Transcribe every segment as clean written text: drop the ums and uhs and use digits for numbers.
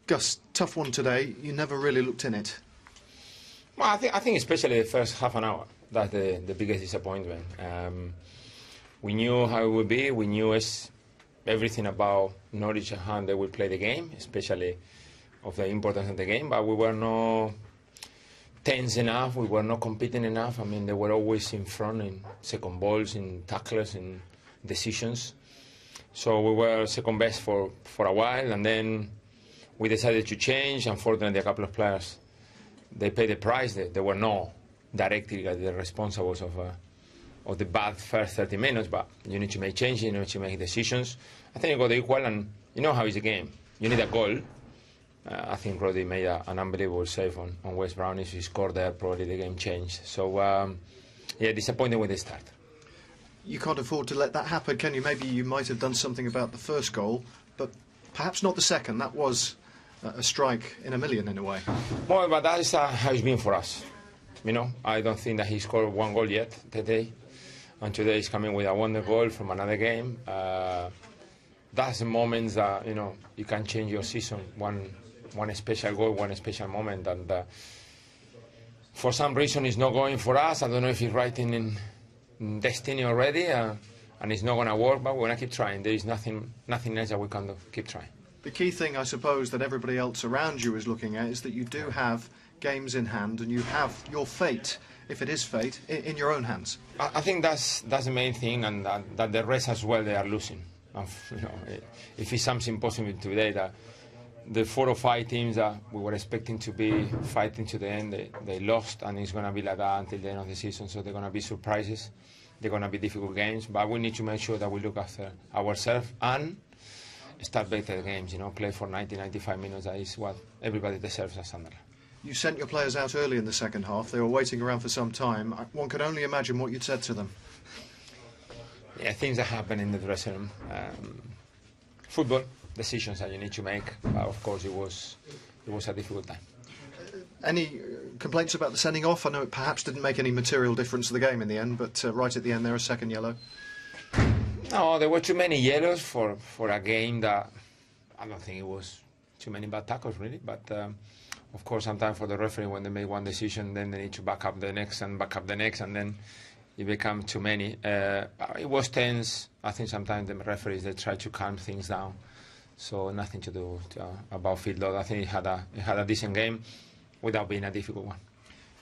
Gus, tough one today. You never really looked in it. Well, I think especially the first half an hour, that's the biggest disappointment. We knew how it would be. We knew everything about Norwich and how they would play the game, especially of the importance of the game, but we were not tense enough. We were not competing enough. I mean, they were always in front in second balls, in tackles, in decisions. So we were second best for a while, and then we decided to change. Unfortunately, a couple of players, they paid the price. They were not directly the responsibles of the bad first 30 minutes, but you need to make changes, you need to make decisions. I think you got equal, and you know how it's a game. You need a goal. I think Roddy made an unbelievable save on West Brown. If he scored there, probably the game changed. So, yeah, disappointed with the start. You can't afford to let that happen, can you? Maybe you might have done something about the first goal, but perhaps not the second. That was a strike in a million, in a way. Well, but that is how it's been for us. You know, I don't think that he scored one goal yet today, and today he's coming with a wonder goal from another game. That's the moments that, you know, you can change your season. One special goal, one special moment, and for some reason it's not going for us. I don't know if he's writing in destiny already, and it's not going to work, but we're going to keep trying. There is nothing else that we can do. Keep trying. The key thing, I suppose, that everybody else around you is looking at is that you do have games in hand, and you have your fate, if it is fate, in your own hands. I think that's the main thing, and that the rest as well, they are losing. You know, if it's something possible today, that the 4 or 5 teams that we were expecting to be fighting to the end, they lost, and it's going to be like that until the end of the season. So they're going to be surprises. They're going to be difficult games, but we need to make sure that we look after ourselves and start better games. You know, play for 90, 95 minutes. That is what everybody deserves at Sunderland. You sent your players out early in the second half. They were waiting around for some time. One could only imagine what you'd said to them. Yeah, things that happen in the dressing room. Football decisions that you need to make. Of course, it was a difficult time. Any complaints about the sending off? I know it perhaps didn't make any material difference to the game in the end, but right at the end there, a second yellow. No, there were too many yellows for a game that I don't think it was too many bad tackles, really. But of course, sometimes for the referee, when they make one decision, then they need to back up the next, and then it become too many. It was tense. I think sometimes the referees, they try to calm things down. So nothing to do about field load. I think it had a decent game without being a difficult one.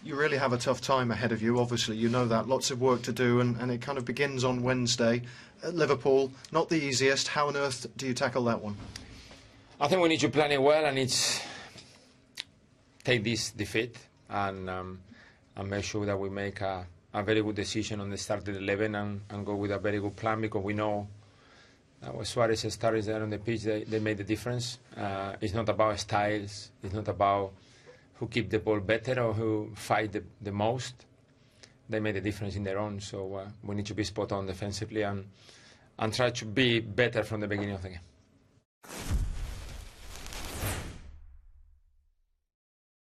You really have a tough time ahead of you, obviously. You know that. Lots of work to do, and it kind of begins on Wednesday at Liverpool. Not the easiest. How on earth do you tackle that one? I think we need to plan it well, and it's take this defeat and make sure that we make a very good decision on the starting 11 and go with a very good plan, because we know when Suarez started there on the pitch, they made the difference. It's not about styles. It's not about who keep the ball better or who fight the most. They made a difference in their own. So we need to be spot on defensively and try to be better from the beginning of the game.